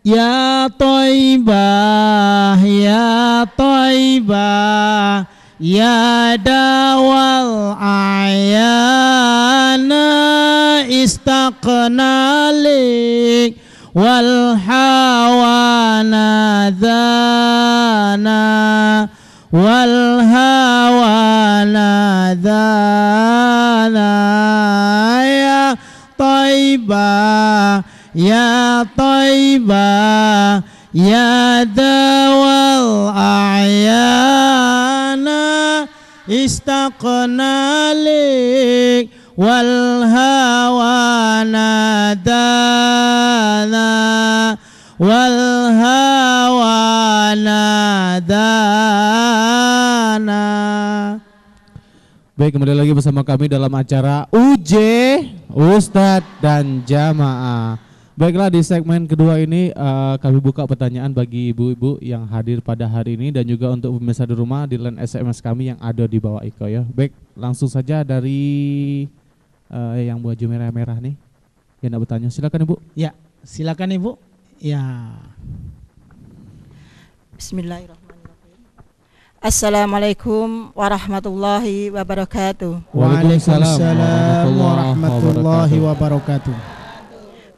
Ya Thaibah, ya Thaibah, ya dawal ayana istaqnalik wal hawana dhana wal hawana dhana ya Thaibah, ya Thaibah, ya dawal ayana istaqnalik wal hawana dana wal hawana dana. Baik, kembali lagi bersama kami dalam acara UJ Ustadz dan Jamaah. Baiklah, di segmen kedua ini kami buka pertanyaan bagi ibu-ibu yang hadir pada hari ini dan juga untuk pemirsa di rumah di line SMS kami yang ada di bawah Iko ya. Baik, langsung saja dari yang baju merah-merah nih yang nak bertanya. Silakan Ibu. Ya, silakan Ibu. Ya. Bismillahirrahmanirrahim. Assalamualaikum warahmatullahi wabarakatuh. Waalaikumsalam warahmatullahi wabarakatuh.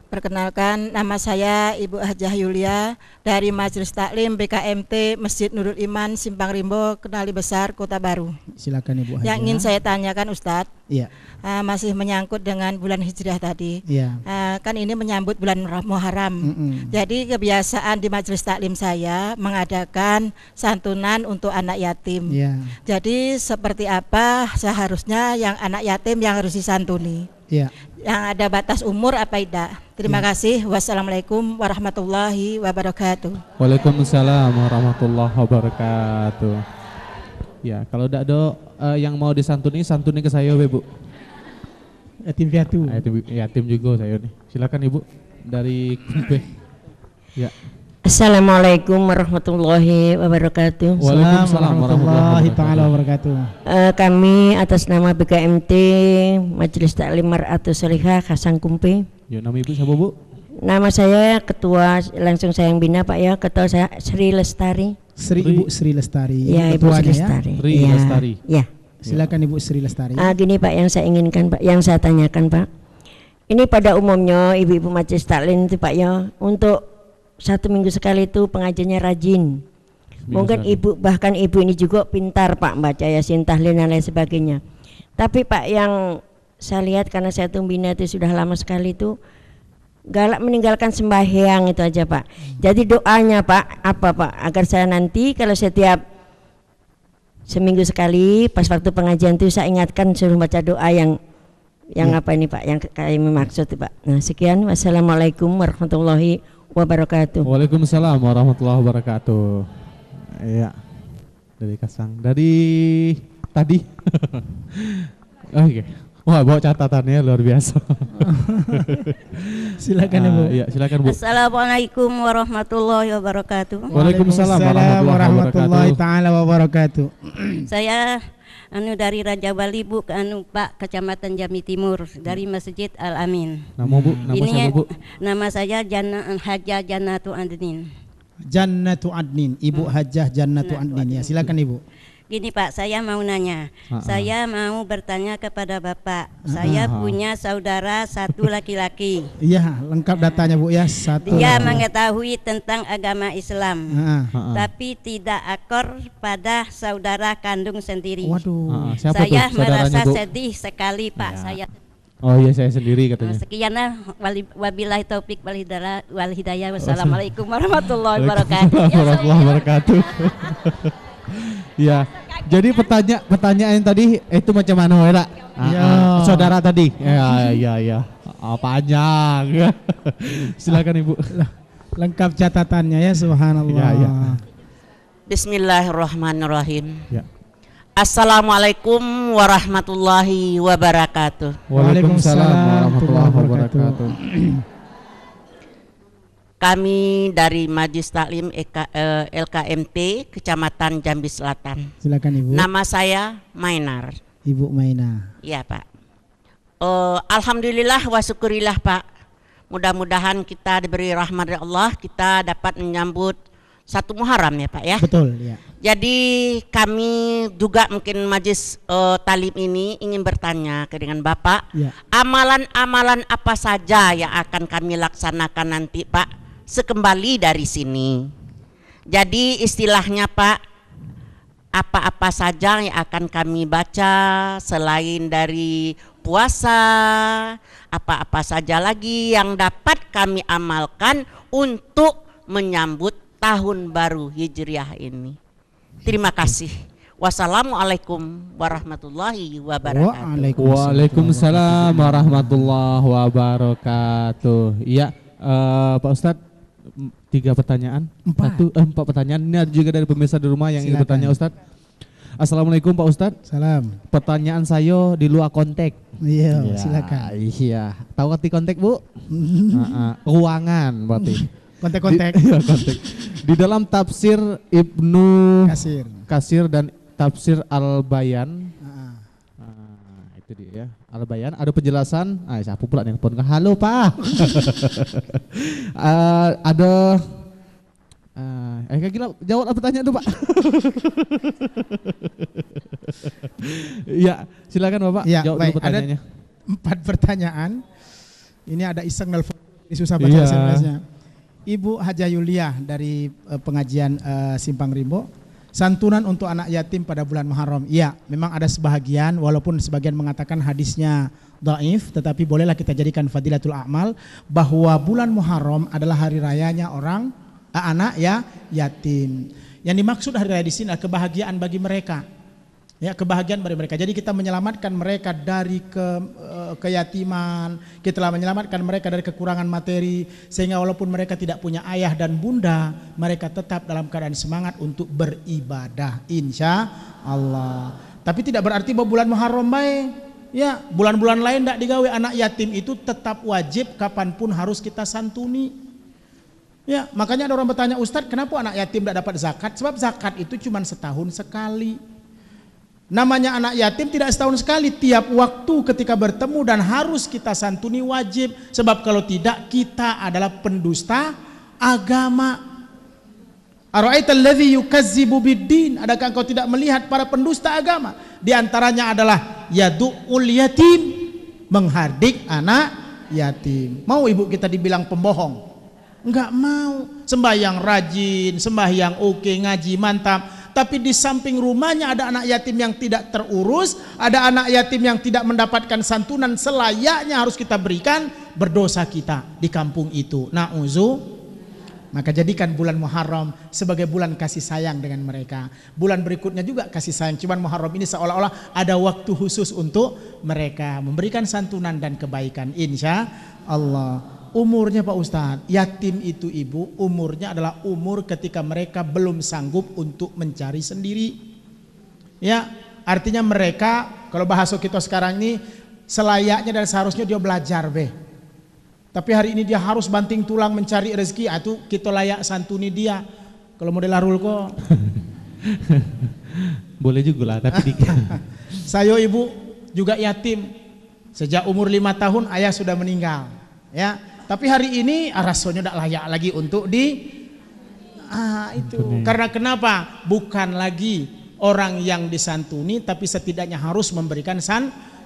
Perkenalkan, nama saya Ibu Hajah Yulia dari Majelis Taklim BKMT Masjid Nurul Iman Simpang Rimbo, Kenali Besar, Kota Baru. Silakan Ibu Hajah. Yang ingin saya tanyakan Ustadz, iya. Masih menyangkut dengan bulan Hijriah tadi. Iya. Kan ini menyambut bulan Muharram. Jadi kebiasaan di Majelis Taklim saya mengadakan santunan untuk anak yatim. Iya. Jadi seperti apa seharusnya yang anak yatim yang harus disantuni? Iya. Yang ada batas umur apa tidak? Terima kasih. Wassalamualaikum warahmatullahi wabarakatuh. Waalaikumsalam warahmatullahi wabarakatuh. Ya, kalau tidak ada yang mau disantuni, santuni ke saya, Bu. Yatim piatu. Yatim juga saya nih. Silakan Ibu dari Kumpe. Ya. Assalamualaikum warahmatullahi wabarakatuh. Waalaikumsalam warahmatullahi wabarakatuh. Kami atas nama BKMT Majelis Taklim Mar'atus Sholihah Kasangkumpe. Ya, nama Ibu siapa Bu? Nama saya Ketua Langsung Sayang Bina Pak ya. Ketua saya Sri Lestari. Ibu Sri Lestari. Ya, Ibu Sri Lestari. Sri Lestari. Ya. Silakan Ibu Sri Lestari. Gini Pak, yang saya inginkan Pak, yang saya tanyakan Pak. Ini pada umumnya ibu-ibu Majelis Taklim itu Pak ya, untuk 1 minggu sekali itu pengajiannya rajin. Mungkin ibu, bahkan ibu ini juga pintar Pak baca Yasin, tahlil dan lain sebagainya. Tapi Pak, yang saya lihat karena saya tumbina itu sudah lama sekali itu galak meninggalkan sembahyang itu aja Pak. Jadi doanya Pak apa Pak, agar saya nanti kalau setiap seminggu sekali pas waktu pengajian itu saya ingatkan suruh baca doa yang apa ini Pak, yang kami maksud Pak. Nah sekian, wassalamualaikum warahmatullahi wabarakatuh. Waalaikumsalam warahmatullahi wabarakatuh. Ya, dari Kasang, dari tadi. Oke. Wah, bawa catatannya luar biasa. Silakan Ibu. Ya, silakan Bu. Assalamualaikum warahmatullahi wabarakatuh. Waalaikumsalam warahmatullahi taala wabarakatuh. Saya dari Raja Bali Bu, Pak Kecamatan Jambi Timur, dari Masjid Al Amin. Nama Bu, nama siapa Bu? Nama saya Hajah Jannatu Adnin. Jannatu Adnin, Ibu Hajah Jannatu Adnin ya. Silakan Ibu. Gini Pak, saya mau nanya. Saya mau bertanya kepada Bapak. Saya punya saudara satu laki-laki. Iya, lengkap datanya Bu ya. Satu. Dia mengetahui tentang agama Islam, tapi tidak akor pada saudara kandung sendiri. Waduh. Saya merasa sedih sekali Pak. Ya. Oh iya, saya sendiri katanya. Sekian, wabillahi taufik wal hidayah. Wassalamualaikum warahmatullahi wabarakatuh. Warahmatullahi wabarakatuh. Ya, jadi pertanyaan tadi itu macam mana ya? Saudara tadi. Ya. Panjang. Silakan Ibu. Lengkap catatannya ya, subhanallah. Ya. Bismillahirrahmanirrahim. Ya. Assalamualaikum warahmatullahi wabarakatuh. Waalaikumsalam warahmatullahi wabarakatuh. Kami dari Majelis Taklim LKMT Kecamatan Jambi Selatan. Silakan Ibu. Nama saya Mainar. Ibu Maina. Iya Pak. Alhamdulillah wa syukurillah Pak. mudah-mudahan kita diberi rahmat dari Allah, kita dapat menyambut 1 Muharram ya Pak ya. Betul ya. Jadi kami juga mungkin Majelis Talim ini ingin bertanya dengan Bapak, Ya. amalan-amalan apa saja yang akan kami laksanakan nanti Pak sekembali dari sini. Jadi istilahnya Pak, apa-apa saja yang akan kami baca selain dari puasa, apa-apa saja lagi yang dapat kami amalkan untuk menyambut tahun baru Hijriah ini. Terima kasih. Wassalamualaikum warahmatullahi wabarakatuh. Waalaikumsalam warahmatullahi wabarakatuh. Iya, Pak Ustadz, 3 pertanyaan. 4 pertanyaan. Ini ada juga dari pemirsa di rumah yang ingin Silakan. bertanya Ustadz. Assalamualaikum Pak Ustadz. Salam. Pertanyaan saya di luar konteks. Iya, silakan. Iya. Tahu arti konteks Bu? Ruangan berarti. Kontek-kontek. Iya, konteks. Di dalam tafsir Ibnu Kasir. dan tafsir Al-Bayan. Ah. Itu dia ya. Al-Bayan ada penjelasan. Siapa pula yang telepon? Halo Pak. Ada gila, jawab pertanyaan itu Pak. Iya, silakan Bapak. Ya, jawab baik. dulu pertanyaannya. Ada 4 pertanyaan. Ini ada iseng nelfon. Ini susah baca Iya. SMS-nya. Ibu Hajah Yuliah dari pengajian Simpang Rimbo. Santunan untuk anak yatim pada bulan Muharram. Iya, memang ada sebahagian, walaupun sebagian mengatakan hadisnya dhaif, tetapi bolehlah kita jadikan fadilatul a'mal bahwa bulan Muharram adalah hari rayanya orang anak yatim. Yang dimaksud hari raya di sini adalah kebahagiaan bagi mereka. Ya, kebahagiaan bagi mereka. Jadi kita menyelamatkan mereka dari keyatiman, kita telah menyelamatkan mereka dari kekurangan materi, sehingga walaupun mereka tidak punya ayah dan bunda, mereka tetap dalam keadaan semangat untuk beribadah, insya Allah. Tapi tidak berarti bahwa bulan Muharram baik. Ya, bulan-bulan lain tidak digawe. Anak yatim itu tetap wajib kapanpun harus kita santuni. Ya, makanya ada orang bertanya, Ustadz, kenapa anak yatim tidak dapat zakat? Sebab zakat itu cuma setahun sekali. Namanya anak yatim tidak setahun sekali, tiap waktu ketika bertemu dan harus kita santuni wajib. Sebab kalau tidak kita adalah pendusta agama. Ara'aital ladzi yukazzibu biddin, adakah engkau tidak melihat para pendusta agama? Di antaranya adalah yadu'ul yatim, menghardik anak yatim. Mau ibu kita dibilang pembohong? Enggak mau. Sembahyang rajin, sembahyang oke, ngaji mantap. Tapi di samping rumahnya ada anak yatim yang tidak terurus, ada anak yatim yang tidak mendapatkan santunan selayaknya harus kita berikan, berdosa kita di kampung itu. Na'udzu. Maka jadikan bulan Muharram sebagai bulan kasih sayang dengan mereka. Bulan berikutnya juga kasih sayang. Cuman Muharram ini seolah-olah ada waktu khusus untuk mereka memberikan santunan dan kebaikan. Insya Allah. Umurnya Pak Ustadz, yatim itu ibu, umurnya adalah umur ketika mereka belum sanggup untuk mencari sendiri. Ya, artinya mereka, kalau bahasa kita sekarang ini, selayaknya dan seharusnya dia belajar be. Tapi hari ini dia harus banting tulang mencari rezeki, itu kita layak santuni dia. Kalau model Arul kok. Boleh juga lah, tapi dikit. Saya ibu juga yatim. Sejak umur 5 tahun ayah sudah meninggal. Ya. Tapi hari ini rasanya tidak layak lagi untuk itu. Karena kenapa? Bukan lagi orang yang disantuni, tapi setidaknya harus memberikan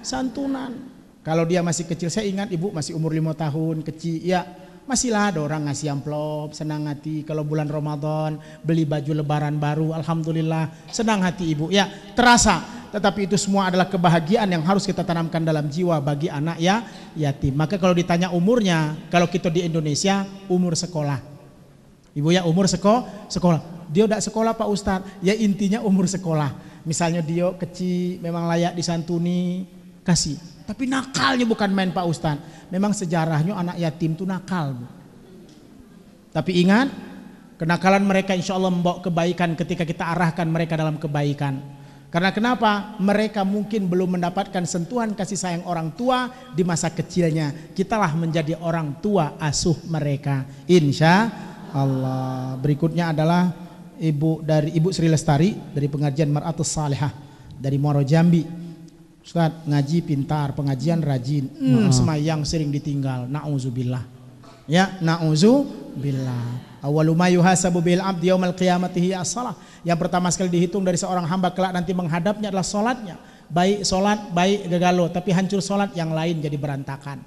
santunan. Kalau dia masih kecil, saya ingat ibu masih umur 5 tahun, kecil, ya masihlah ada orang ngasih amplop, senang hati. Kalau bulan Ramadan beli baju lebaran baru, alhamdulillah senang hati ibu. Ya terasa. Tetapi itu semua adalah kebahagiaan yang harus kita tanamkan dalam jiwa bagi anak yatim. Maka kalau ditanya umurnya, kalau kita di Indonesia umur sekolah. Ibu ya umur sekolah. Dia tidak sekolah Pak Ustadz, ya intinya umur sekolah. Misalnya dia kecil memang layak disantuni, kasih. Tapi nakalnya bukan main Pak Ustadz. Memang sejarahnya anak yatim itu nakal. Bu. Tapi ingat, kenakalan mereka insya Allah membawa kebaikan ketika kita arahkan mereka dalam kebaikan. Karena kenapa? Mereka mungkin belum mendapatkan sentuhan kasih sayang orang tua di masa kecilnya. Kitalah menjadi orang tua asuh mereka. Insya Allah. Berikutnya adalah Ibu Sri Lestari dari pengajian Mar'atus Salihah dari Muaro Jambi. Ustaz, ngaji pintar, pengajian rajin, semayang sering ditinggal. Na'udzubillah. Ya, na'udzubillah. Awwalu ma yuhasabu bil abdi yaumal qiyamati hiya as-shalah. Yang pertama sekali dihitung dari seorang hamba kelak nanti menghadapnya adalah salatnya. Baik salat, baik gagalo, tapi hancur salat yang lain jadi berantakan.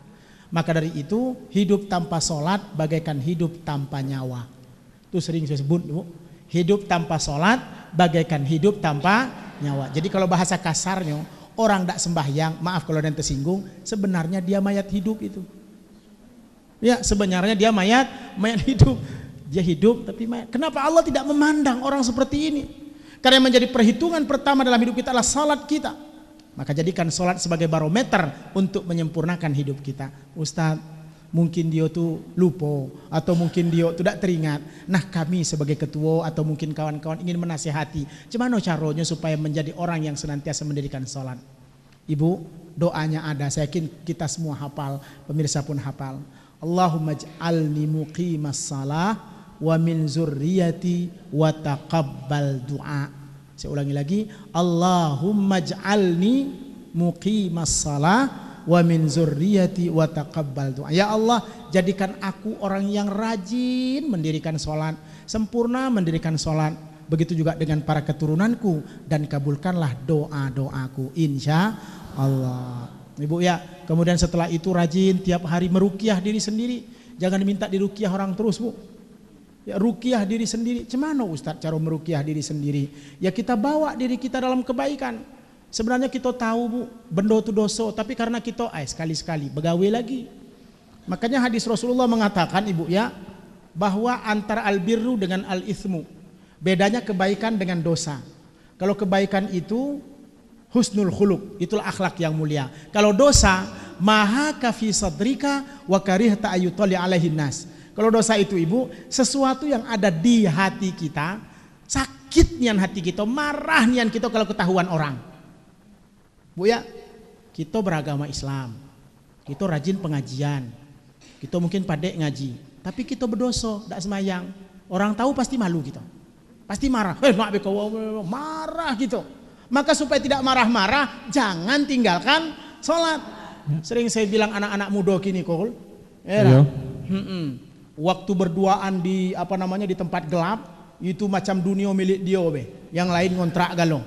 Maka dari itu hidup tanpa salat bagaikan hidup tanpa nyawa. Itu sering saya sebut, Bu. Hidup tanpa salat bagaikan hidup tanpa nyawa. Jadi kalau bahasa kasarnya, orang tidak sembahyang, maaf kalau ada yang tersinggung, sebenarnya dia mayat hidup itu. Ya, sebenarnya dia mayat hidup. Dia hidup tapi mayat. Kenapa Allah tidak memandang orang seperti ini? Karena yang menjadi perhitungan pertama dalam hidup kita adalah salat kita. Maka jadikan salat sebagai barometer untuk menyempurnakan hidup kita. Ustaz, mungkin dia tuh lupa atau mungkin dia tidak teringat. Nah, kami sebagai ketua atau mungkin kawan-kawan ingin menasihati, gimana caranya supaya menjadi orang yang senantiasa mendirikan salat. Ibu, doanya ada, saya yakin kita semua hafal, pemirsa pun hafal. Allahumma ij'alni muqimas salah wa min zurriyati wa taqabbal du'a. Saya ulangi lagi, Allahumma ij'alni muqimas salah wa min zurriyati wa taqabbal du'a. Ya Allah, jadikan aku orang yang rajin mendirikan salat, sempurna mendirikan salat. Begitu juga dengan para keturunanku dan kabulkanlah doa-doaku insya Allah. Ibu ya, kemudian setelah itu rajin tiap hari meruqyah diri sendiri. Jangan minta diruqyah orang terus, Bu. Ya, ruqyah diri sendiri. Cemana Ustaz cara meruqyah diri sendiri? Ya kita bawa diri kita dalam kebaikan. Sebenarnya kita tahu, Bu, benda itu dosa, tapi karena kita sekali-sekali begawe lagi. Makanya hadis Rasulullah mengatakan, Ibu ya, bahwa antara albirru dengan al-ithmu, bedanya kebaikan dengan dosa. Kalau kebaikan itu husnul khuluq, itulah akhlak yang mulia. Kalau dosa, maha kafi sadrika wa karihta ayyutali alaihin nas. Kalau dosa itu, Ibu, sesuatu yang ada di hati kita, sakit nian hati kita, marah nian kita kalau ketahuan orang. Bu ya, kita beragama Islam, kita rajin pengajian, kita mungkin padek ngaji, tapi kita berdosa, tidak semayang. Orang tahu pasti malu kita, pasti marah. Marah gitu. Maka supaya tidak marah-marah, jangan tinggalkan sholat. Sering saya bilang anak-anak muda kini kol, waktu berduaan di di tempat gelap itu macam dunia milik dia yang lain ngontrak galong.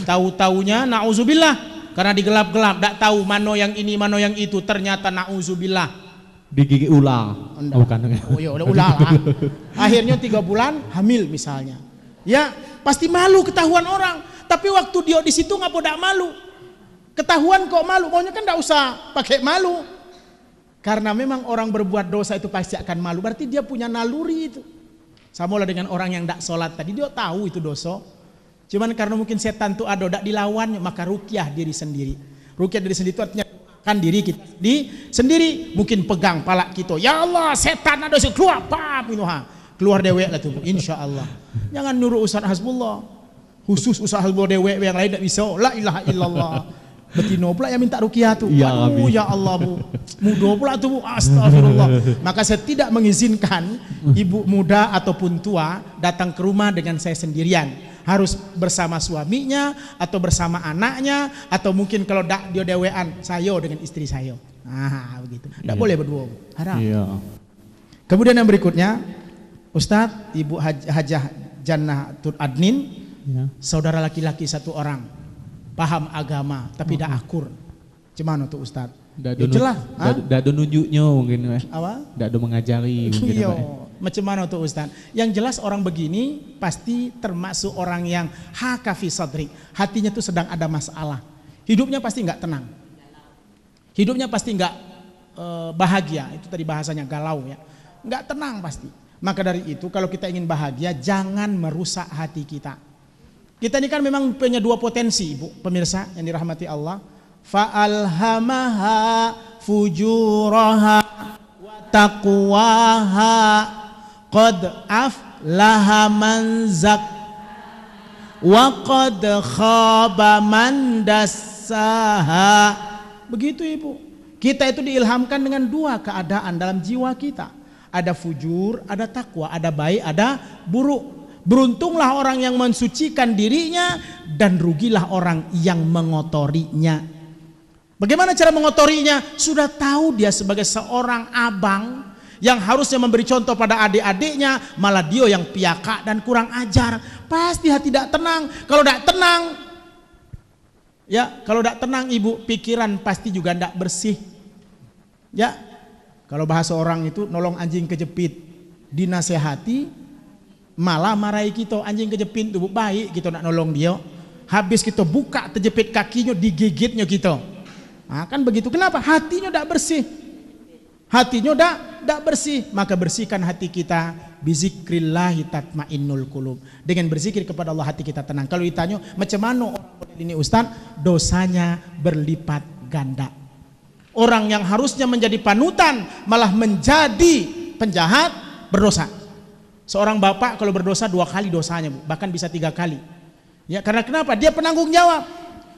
Tahu-taunya nauzubillah karena di gelap-gelap tak tahu mana yang ini mana yang itu, ternyata nauzubillah digigit ular. Bukan. Oh ya udah ular lah. Akhirnya 3 bulan hamil misalnya. Ya pasti malu ketahuan orang. Tapi waktu dia di situ ngapa tidak malu? Ketahuan kok malu, maunya kan tidak usah pakai malu. Karena memang orang berbuat dosa itu pasti akan malu. Berarti dia punya naluri itu. Sama lah dengan orang yang tidak sholat tadi, dia tahu itu dosa. Cuman karena mungkin setan itu ada, tidak dilawan, maka ruqyah diri sendiri. Ruqyah diri sendiri itu artinya kan diri kita sendiri. Mungkin pegang pala kita. Ya Allah, setan ada keluar, keluar dewek lah tuh. Insya Allah. Jangan nyuruh Ustaz Hasbullah. Khusus Ustaz Hasbullah dewek yang lain tidak bisa. La ilaha illallah. Betino pula yang minta ruqyah tuh. Ya, aduh, ya Allah, Bu. Muda pula tuh, Bu. Astagfirullah. Maka saya tidak mengizinkan ibu muda ataupun tua datang ke rumah dengan saya sendirian. Harus bersama suaminya atau bersama anaknya, atau mungkin kalau dia dewean saya dengan istri saya. Nah, begitu. Tidak boleh berdua, Bu. Haram. Iya. Kemudian yang berikutnya, Ustadz, Ibu Hajah Jannah Tut Adnin, saudara laki-laki satu orang. Paham agama tapi tidak akur. Cuman tuh Ustaz? Jelas. Tidak ada nunjuknya mungkin. Apa? Tidak ada mengajari mungkin. Macam mana tuh Ustaz? Yang jelas orang begini pasti termasuk orang yang hakafi sadri. Hatinya tuh sedang ada masalah. Hidupnya pasti nggak tenang. Hidupnya pasti nggak bahagia. Itu tadi bahasanya galau ya. Nggak tenang pasti. Maka dari itu kalau kita ingin bahagia, jangan merusak hati kita. Kita ini kan memang punya 2 potensi, Ibu, pemirsa yang dirahmati Allah. Fa'alhamaha fujuraha wa taqwaha qad aflaha man wa qad khaba man dassaha. Begitu, Ibu. Kita itu diilhamkan dengan 2 keadaan dalam jiwa kita. Ada fujur, ada takwa, ada baik, ada buruk. Beruntunglah orang yang mensucikan dirinya dan rugilah orang yang mengotorinya. Bagaimana cara mengotorinya? Sudah tahu dia sebagai seorang abang yang harusnya memberi contoh pada adik-adiknya, malah dia yang piaka dan kurang ajar. Pasti hati tidak tenang. Kalau tidak tenang, ya, kalau tidak tenang ibu, pikiran pasti juga tidak bersih. Ya, kalau bahasa orang itu nolong anjing kejepit, dinasehati malah marahi kita. Anjing kejepit itu baik, kita nak nolong dia. Habis kita buka terjepit kakinya, digigitnya kita. Nah, kan begitu. Kenapa? Hatinya tidak bersih. Hatinya tidak bersih. Maka bersihkan hati kita. Bizikrillahi tatmainnul qulub. Dengan berzikir kepada Allah hati kita tenang. Kalau ditanya macam mana orang ini Ustaz, dosanya berlipat ganda. Orang yang harusnya menjadi panutan malah menjadi penjahat, berdosa. Seorang bapak kalau berdosa 2 kali dosanya, Bu. Bahkan bisa 3 kali. Ya, karena kenapa? Dia penanggung jawab.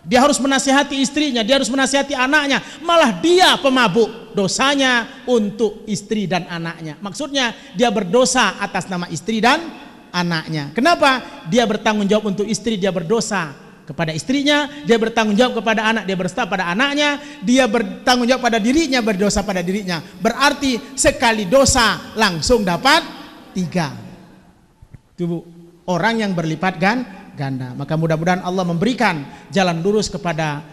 Dia harus menasihati istrinya, dia harus menasihati anaknya, malah dia pemabuk. Dosanya untuk istri dan anaknya. Maksudnya dia berdosa atas nama istri dan anaknya. Kenapa? Dia bertanggung jawab untuk istri, dia berdosa kepada istrinya, dia bertanggung jawab kepada anak, dia berdosa pada anaknya, dia bertanggung jawab pada dirinya, berdosa pada dirinya. Berarti sekali dosa langsung dapat 3. Itu, Bu. Orang yang berlipat ganda. Maka mudah-mudahan Allah memberikan jalan lurus kepada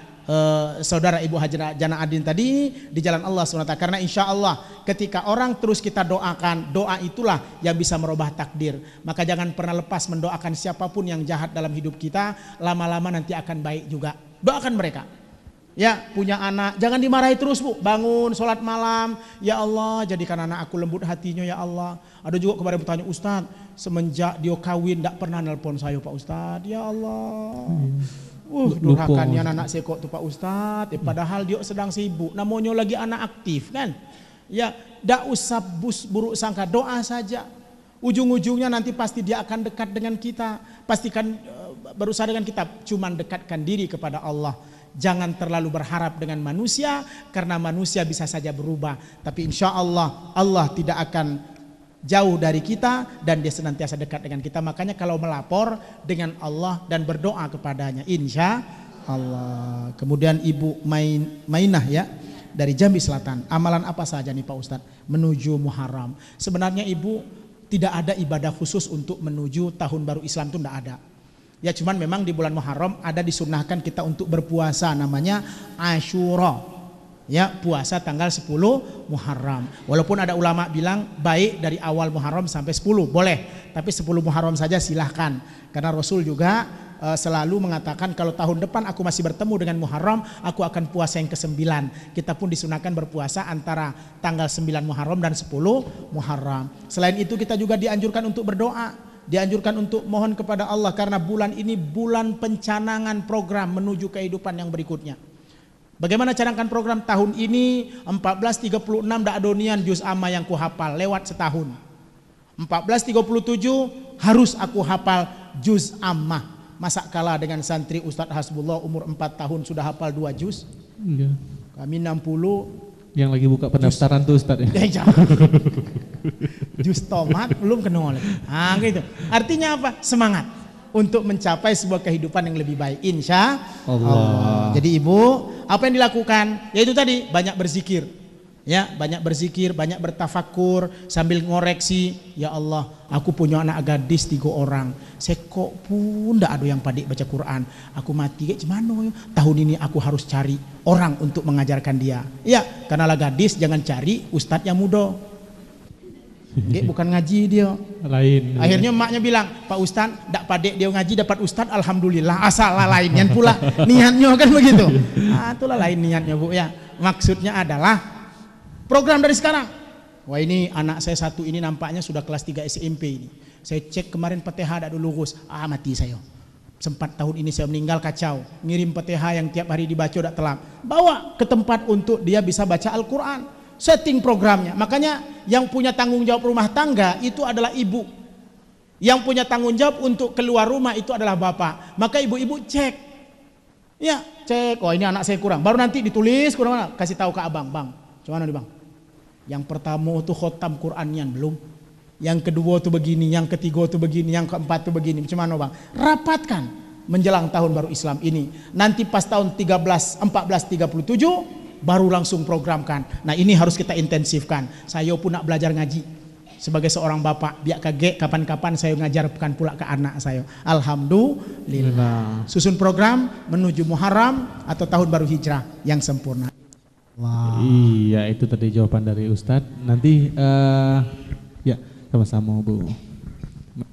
saudara Ibu Hajrah Jana Adin tadi di jalan Allah SWT. Karena insya Allah ketika orang terus kita doakan, doa itulah yang bisa merubah takdir. Maka jangan pernah lepas mendoakan siapapun yang jahat dalam hidup kita. Lama-lama nanti akan baik juga. Doakan mereka. Ya, punya anak jangan dimarahi terus, Bu. Bangun sholat malam, ya Allah jadikan anak aku lembut hatinya, ya Allah. Ada juga kemarin bertanya, Ustadz, semenjak dia kawin tidak pernah nelpon saya Pak Ustadz, ya Allah. Durhakannya anak saya kok tuh Pak Ustadz. Padahal dia sedang sibuk, namanya lagi anak aktif kan. Ya, tidak usah buruk sangka, doa saja. Ujung-ujungnya nanti pasti dia akan dekat dengan kita. Pastikan berusaha dengan kita, cuman dekatkan diri kepada Allah. Jangan terlalu berharap dengan manusia, karena manusia bisa saja berubah. Tapi insya Allah, Allah tidak akan jauh dari kita dan dia senantiasa dekat dengan kita. Makanya kalau melapor dengan Allah dan berdoa kepadanya, insya Allah. Kemudian Ibu Mainah ya, dari Jambi Selatan. Amalan apa saja nih Pak Ustadz menuju Muharram? Sebenarnya Ibu tidak ada ibadah khusus untuk menuju tahun baru Islam, itu tidak ada. Ya, cuman memang di bulan Muharram ada disunnahkan kita untuk berpuasa, namanya Asyura. Ya, puasa tanggal 10 Muharram. Walaupun ada ulama bilang baik dari awal Muharram sampai 10, boleh. Tapi 10 Muharram saja silahkan. Karena Rasul juga selalu mengatakan kalau tahun depan aku masih bertemu dengan Muharram, aku akan puasa yang ke-9. Kita pun disunahkan berpuasa antara tanggal 9 Muharram dan 10 Muharram. Selain itu kita juga dianjurkan untuk berdoa. Dianjurkan untuk mohon kepada Allah, karena bulan ini bulan pencanangan program menuju kehidupan yang berikutnya. Bagaimana canangkan program tahun ini? 1436 Da'adonian juz amma yang ku hafal lewat setahun. 1437 harus aku hafal juz amma. Masa kalah dengan santri Ustadz Hasbullah umur 4 tahun sudah hafal 2 juz? Iya. Kami 60 yang lagi buka pendaftaran tuh Ustadz ya. Jus tomat belum kenal. Nah, gitu. Artinya apa? Semangat untuk mencapai sebuah kehidupan yang lebih baik, insya Allah. Jadi Ibu, apa yang dilakukan? Yaitu tadi banyak berzikir. Ya, banyak berzikir, banyak bertafakur sambil ngoreksi. Ya Allah, aku punya anak gadis 3 orang. Saya kok pun ndak ada yang padik baca Quran. Aku mati kayak gimana? Tahun ini aku harus cari orang untuk mengajarkan dia. Ya, karena lah gadis jangan cari ustadz yang muda. Bukan ngaji dia. Lain. Akhirnya emaknya bilang, Pak Ustadz, ndak padek dia ngaji dapat ustadz, alhamdulillah. Asal lah lainnya pula niatnya kan begitu. Ah, itulah lain niatnya Bu ya. Maksudnya adalah program dari sekarang. Wah, ini anak saya satu ini nampaknya sudah kelas 3 SMP ini. Saya cek kemarin PTH tidak lulus. Ah, mati saya. Sempat tahun ini saya meninggal kacau. Ngirim PTH yang tiap hari dibaca udah telat. Bawa ke tempat untuk dia bisa baca Al-Quran. Setting programnya. Makanya yang punya tanggung jawab rumah tangga itu adalah ibu. Yang punya tanggung jawab untuk keluar rumah itu adalah bapak. Maka ibu-ibu cek. Ya, cek. Oh, ini anak saya kurang. Baru nanti ditulis kurang mana? Kasih tahu ke abang, bang. Cuman nih bang. Yang pertama tuh khotam Qur'annya belum. Yang kedua tuh begini, yang ketiga tuh begini, yang keempat tuh begini. Macam mana bang? Rapatkan. menjelang tahun baru Islam ini. Nanti pas tahun 1437 baru langsung programkan. Nah ini harus kita intensifkan. Saya pun nak belajar ngaji sebagai seorang bapak. Biar kaget kapan-kapan saya ngajarkan pula ke anak saya. Alhamdulillah. Susun program menuju Muharram atau tahun baru Hijrah yang sempurna. Wow. Iya, itu tadi jawaban dari Ustadz. Nanti ya sama-sama Bu.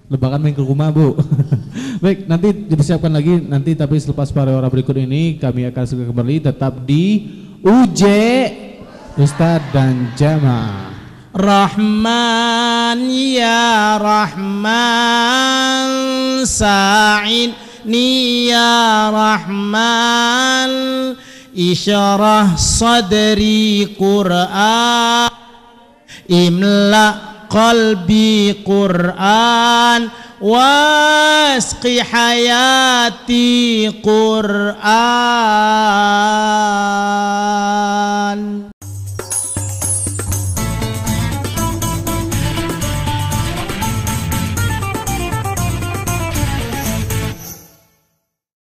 Lebaran main ke rumah Bu. Baik, nanti dipersiapkan lagi nanti, tapi selepas pariwara berikut ini kami akan segera kembali tetap di UJ Ustadz dan Jamaah. Rahman ya Rahman sa'idni ya Rahman isyarah sadri Qur'an imla qalbi Qur'an wasqi hayati Qur'an.